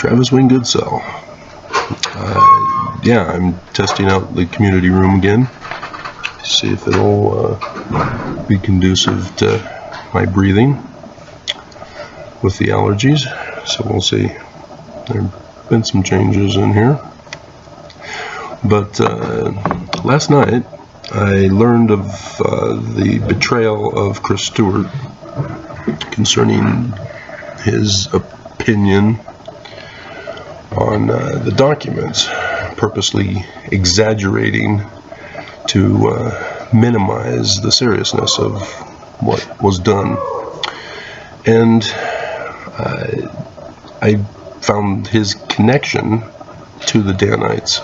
Travis Wingoodsell. Yeah, I'm testing out the community room again. See if it'll be conducive to my breathing with the allergies. So we'll see. There have been some changes in here. But last night I learned of the betrayal of Chris Stewart concerning his opinion on the documents, purposely exaggerating to minimize the seriousness of what was done. And I found his connection to the Danites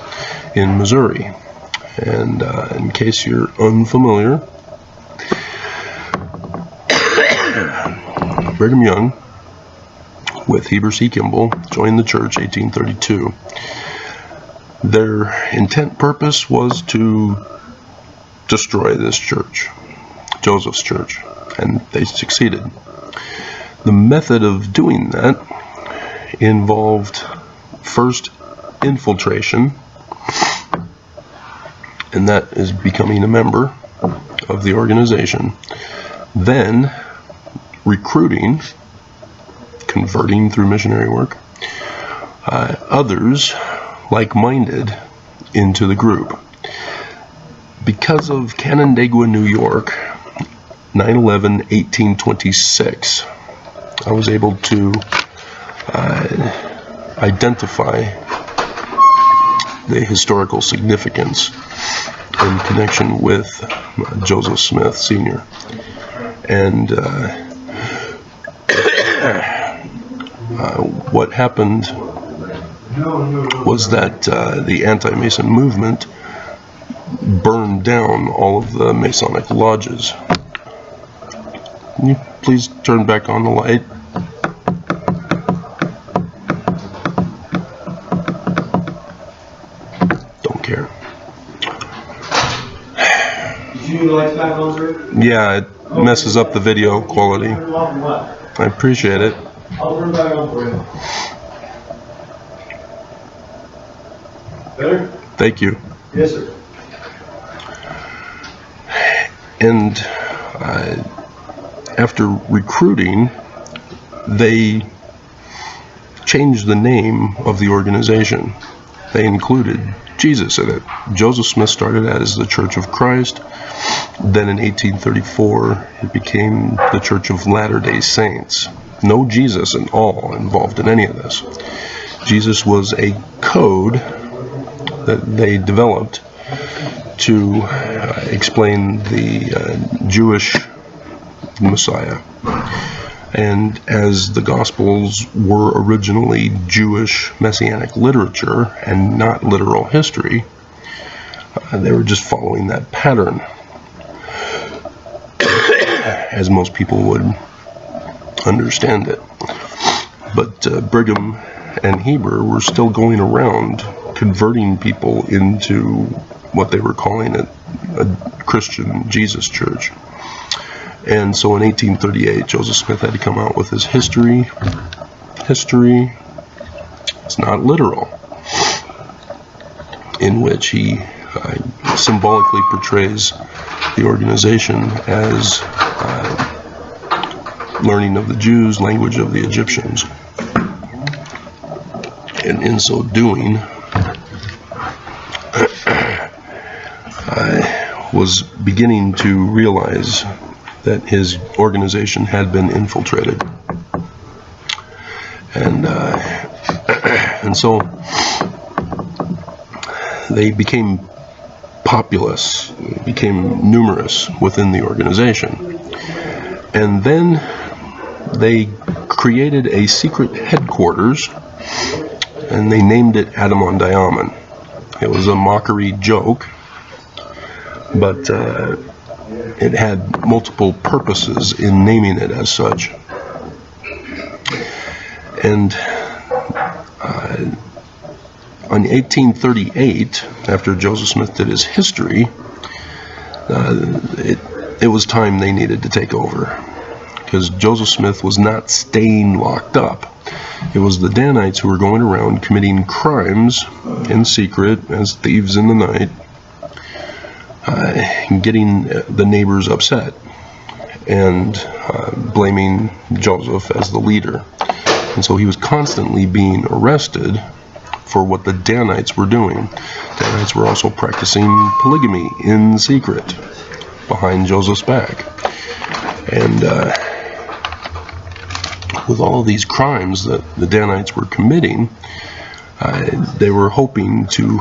in Missouri. And in case you're unfamiliar, Brigham Young, with Heber C. Kimball, joined the church 1832. Their intent purpose was to destroy this church, Joseph's church, and they succeeded. The method of doing that involved first infiltration, and that is becoming a member of the organization, then recruiting, converting through missionary work, others like-minded into the group. Because of Canandaigua, New York, 9/11/1826, I was able to identify the historical significance in connection with Joseph Smith Sr. And what happened was that the anti-Mason movement burned down all of the Masonic lodges. Can you please turn back on the light? Don't care. Did you need the lights back on, sir? Yeah, it messes up the video quality. I appreciate it. I'll turn it back on for you. Better? Thank you. Yes, sir. And after recruiting, they changed the name of the organization. They included Jesus in it. Joseph Smith started as the Church of Christ. Then in 1834, it became the Church of Latter-day Saints. No Jesus at all involved in any of this. Jesus was a code that they developed to explain the Jewish Messiah. And as the Gospels were originally Jewish Messianic literature and not literal history, they were just following that pattern, as most people would understand it. But Brigham and Heber were still going around converting people into what they were calling a Christian Jesus church. And so in 1838, Joseph Smith had to come out with his history. History, it's not literal, in which he symbolically portrays the organization as learning of the Jews, language of the Egyptians. And in so doing, I was beginning to realize that his organization had been infiltrated. And so they became populous, became numerous within the organization. And then they created a secret headquarters, and they named it Adam-on-Diamond. It was a mockery joke, but it had multiple purposes in naming it as such. And in 1838, after Joseph Smith did his history, it was time they needed to take over, because Joseph Smith was not staying locked up. It was the Danites who were going around committing crimes in secret as thieves in the night, getting the neighbors upset and blaming Joseph as the leader. And so he was constantly being arrested for what the Danites were doing. Danites were also practicing polygamy in secret behind Joseph's back. And with all of these crimes that the Danites were committing, they were hoping to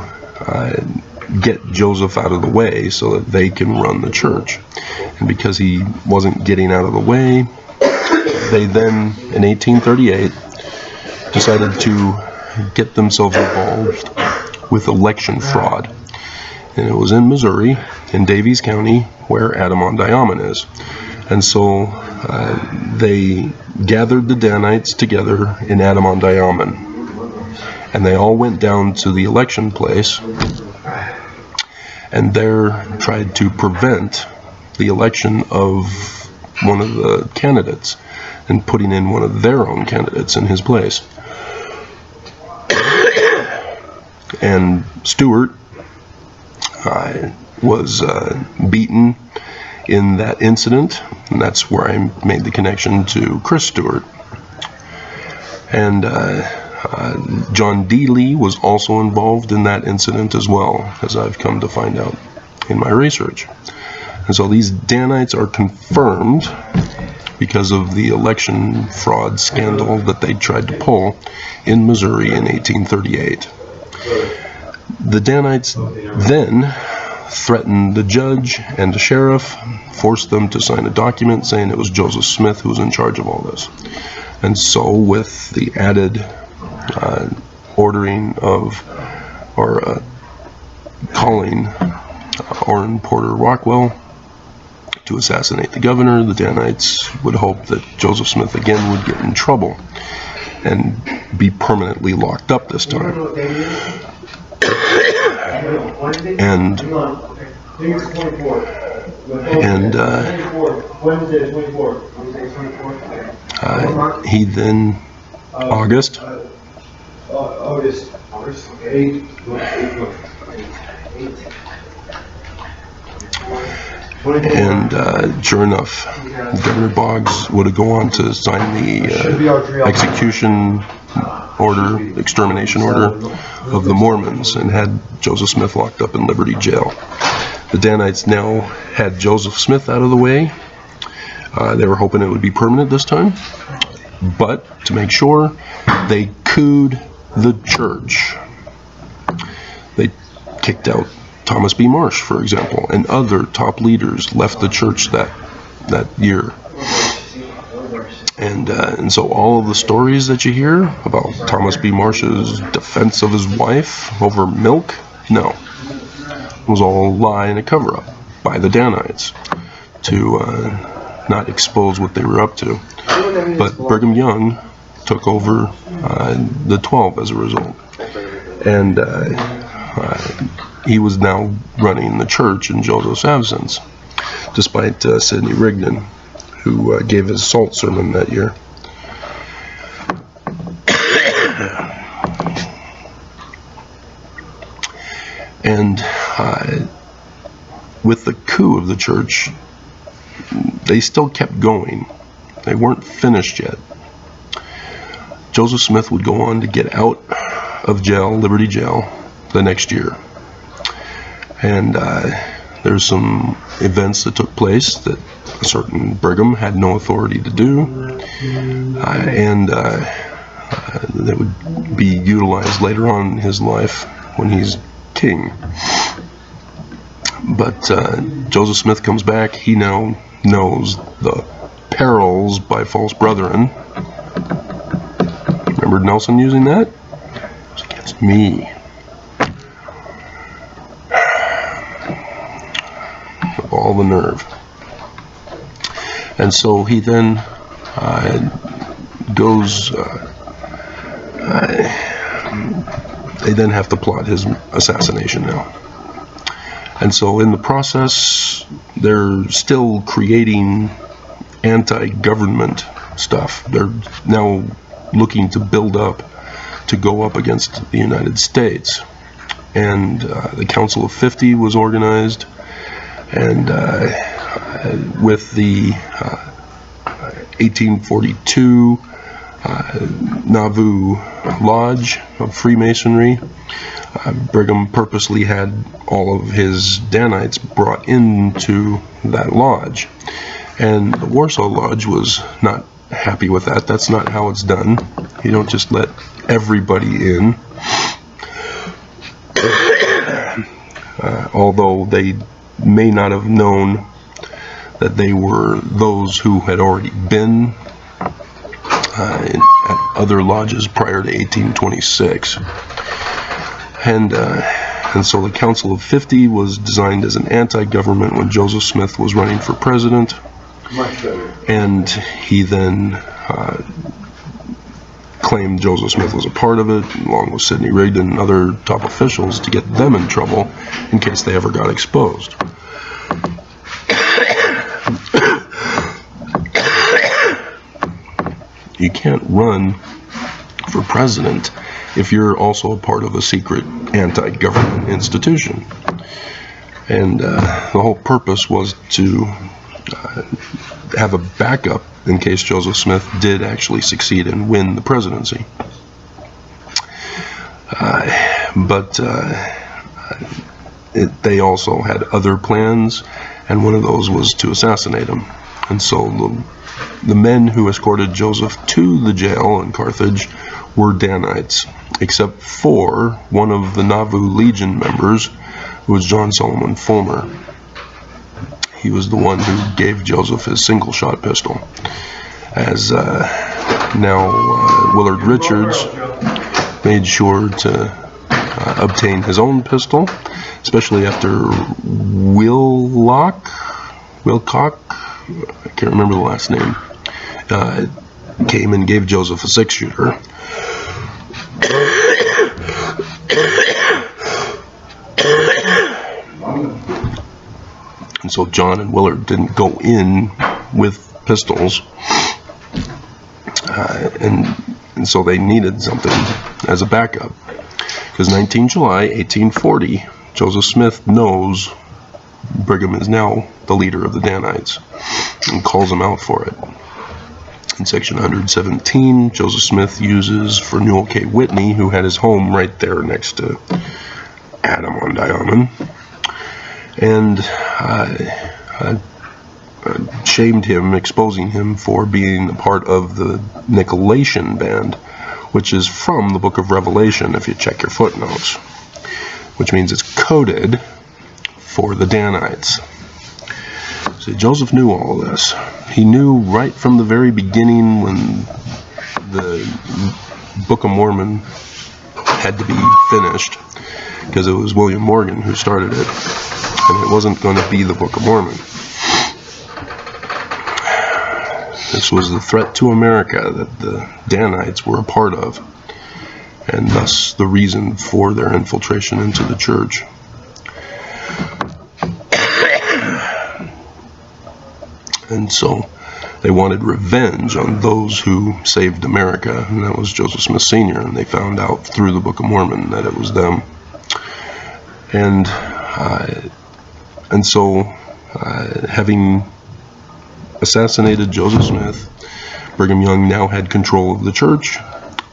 get Joseph out of the way so that they can run the church. And because he wasn't getting out of the way, they then, in 1838, decided to get themselves involved with election fraud. And it was in Missouri, in Daviess County, where Adam-on-Diamond is. And so they gathered the Danites together in Adam-on-Diamond. And they all went down to the election place and there tried to prevent the election of one of the candidates and putting in one of their own candidates in his place. And Stewart was beaten in that incident, and that's where I made the connection to Chris Stewart. And John D. Lee was also involved in that incident as well, as I've come to find out in my research. And so these Danites are confirmed because of the election fraud scandal that they tried to pull in Missouri in 1838. The Danites then threatened the judge and the sheriff, forced them to sign a document saying it was Joseph Smith who was in charge of all this. And so with the added ordering of, or calling Orrin Porter Rockwell to assassinate the governor, the Danites would hope that Joseph Smith again would get in trouble and be permanently locked up this time. And he then, August. And sure enough, Governor Boggs would go on to sign the execution order, extermination order of the Mormons, and had Joseph Smith locked up in Liberty Jail. The Danites now had Joseph Smith out of the way. They were hoping it would be permanent this time, but to make sure, they cooed the church. They kicked out Thomas B. Marsh, for example, and other top leaders left the church that year. And so all of the stories that you hear about Thomas B. Marsh's defense of his wife over milk, no. It was all a lie and a cover-up by the Danites to not expose what they were up to. But Brigham Young took over the 12 as a result. And he was now running the church in Joseph's absence, despite Sidney Rigdon, who gave his salt sermon that year. And with the coup of the church, they still kept going. They weren't finished yet. Joseph Smith would go on to get out of jail, Liberty Jail, the next year. And there's some events that took place that a certain Brigham had no authority to do, and that would be utilized later on in his life when he's king. But Joseph Smith comes back. He now knows the perils by false brethren. Remember Nelson using that? It was against me. All the nerve. And so he then goes, they then have to plot his assassination now. And so in the process, they're still creating anti-government stuff. They're now looking to build up to go up against the United States. And the Council of 50 was organized, and with the 1842 Nauvoo Lodge of Freemasonry, Brigham purposely had all of his Danites brought into that lodge. And the Warsaw Lodge was not happy with that. That's not how it's done. You don't just let everybody in. Although they may not have known that they were those who had already been at other lodges prior to 1826. And so the Council of 50 was designed as an anti-government when Joseph Smith was running for president. Much better. And he then claimed Joseph Smith was a part of it, along with Sidney Rigdon and other top officials, to get them in trouble in case they ever got exposed. You can't run for president if you're also a part of a secret anti-government institution. And the whole purpose was to have a backup in case Joseph Smith did actually succeed and win the presidency. But they also had other plans, and one of those was to assassinate him. And so the men who escorted Joseph to the jail in Carthage were Danites, except for one of the Nauvoo Legion members, who was John Solomon Fulmer. He was the one who gave Joseph his single-shot pistol. As now Willard Richards made sure to obtain his own pistol, especially after Wilcock, I can't remember the last name, came and gave Joseph a 6-shooter. And so John and Willard didn't go in with pistols, and so they needed something as a backup. Because 19 July 1840, Joseph Smith knows Brigham is now the leader of the Danites and calls him out for it. In section 117, Joseph Smith uses for Newell K. Whitney, who had his home right there next to Adam on Diamond, and shamed him, exposing him for being a part of the Nicolaitan band, which is from the book of Revelation, if you check your footnotes, which means it's coded for the Danites. See, Joseph knew all of this. He knew right from the very beginning, when the Book of Mormon had to be finished, because it was William Morgan who started it, and it wasn't going to be the Book of Mormon. This was the threat to America that the Danites were a part of, and thus the reason for their infiltration into the church. And so they wanted revenge on those who saved America, and that was Joseph Smith Sr., and they found out through the Book of Mormon that it was them. And so having assassinated Joseph Smith, Brigham Young now had control of the church,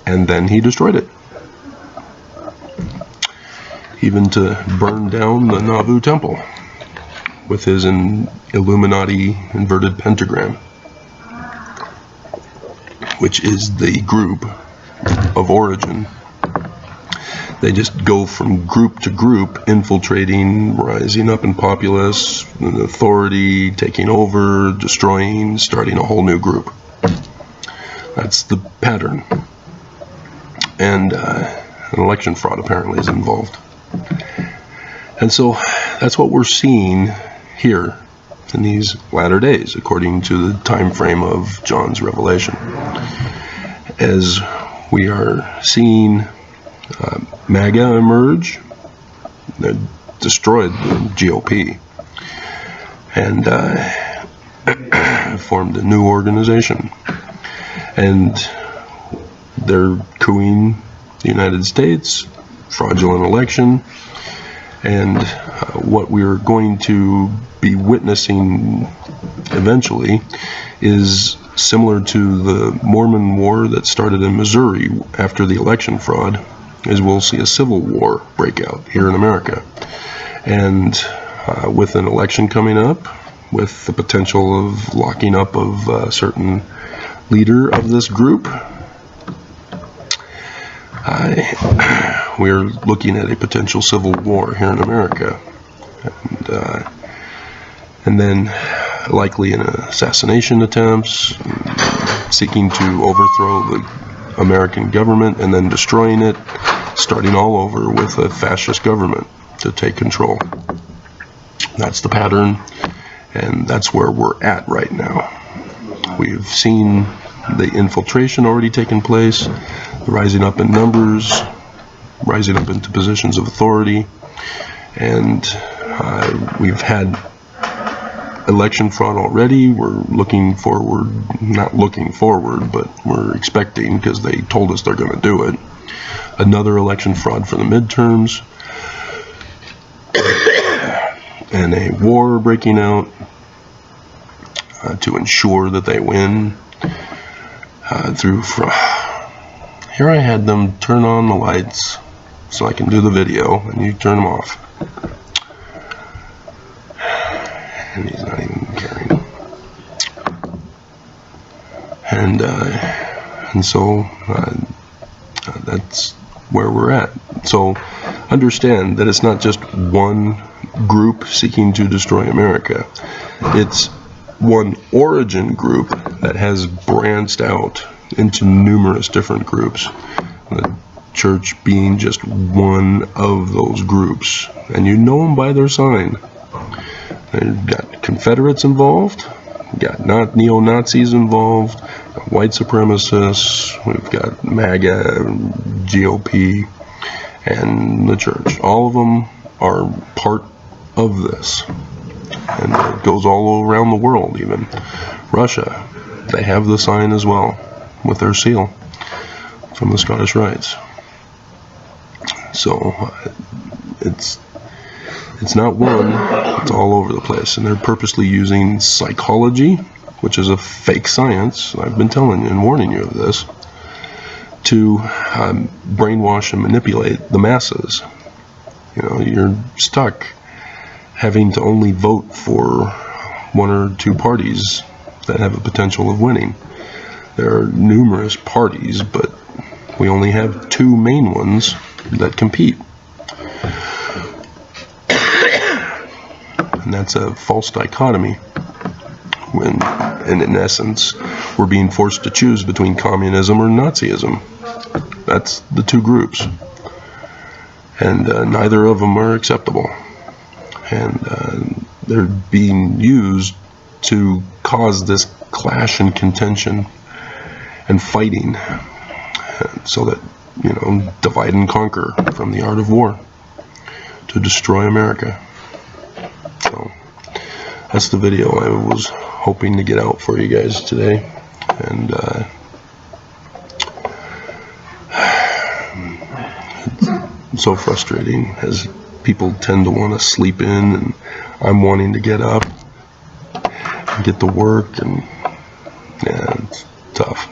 and then he destroyed it, even to burn down the Nauvoo Temple with his Illuminati inverted pentagram, which is the group of origin. They just go from group to group, infiltrating, rising up in populace, and authority, taking over, destroying, starting a whole new group. That's the pattern. And an election fraud apparently is involved. And so that's what we're seeing here in these latter days, according to the time frame of John's revelation. As we are seeing MAGA emerge, they destroyed the GOP and formed a new organization. And they're couing the United States, fraudulent election, and what we're going to be witnessing eventually is similar to the Mormon War that started in Missouri after the election fraud, is we'll see a civil war break out here in America. And with an election coming up, with the potential of locking up of a certain leader of this group, we're looking at a potential civil war here in America. And then likely an assassination attempts, seeking to overthrow the American government and then destroying it, starting all over with a fascist government to take control. That's the pattern, and that's where we're at right now. We've seen the infiltration already taking place, the rising up in numbers, rising up into positions of authority, and we've had election fraud already. We're looking forward, not looking forward, but we're expecting, because they told us they're going to do it, another election fraud for the midterms, and a war breaking out to ensure that they win. Here I had them turn on the lights so I can do the video, and you turn them off. And he's not even caring. And so that's where we're at. So understand that it's not just one group seeking to destroy America. It's one origin group that has branched out into numerous different groups. The church being just one of those groups. And you know them by their sign. They've got Confederates involved, we've got neo-Nazis involved, white supremacists, we've got MAGA, GOP, and the church. All of them are part of this. And it goes all around the world, even. Russia, they have the sign as well, with their seal from the Scottish Rites. So, it's not one, it's all over the place. And they're purposely using psychology, which is a fake science, I've been telling you and warning you of this, to brainwash and manipulate the masses. You know, you're stuck having to only vote for one or two parties that have a potential of winning. There are numerous parties, but we only have two main ones that compete. And that's a false dichotomy, when, and in essence, we're being forced to choose between communism or Nazism. That's the two groups. And neither of them are acceptable. And they're being used to cause this clash and contention and fighting, so that, you know, divide and conquer from the art of war to destroy America. So that's the video I was hoping to get out for you guys today. And it's so frustrating, as people tend to want to sleep in, and I'm wanting to get up and get to work, and yeah, it's tough.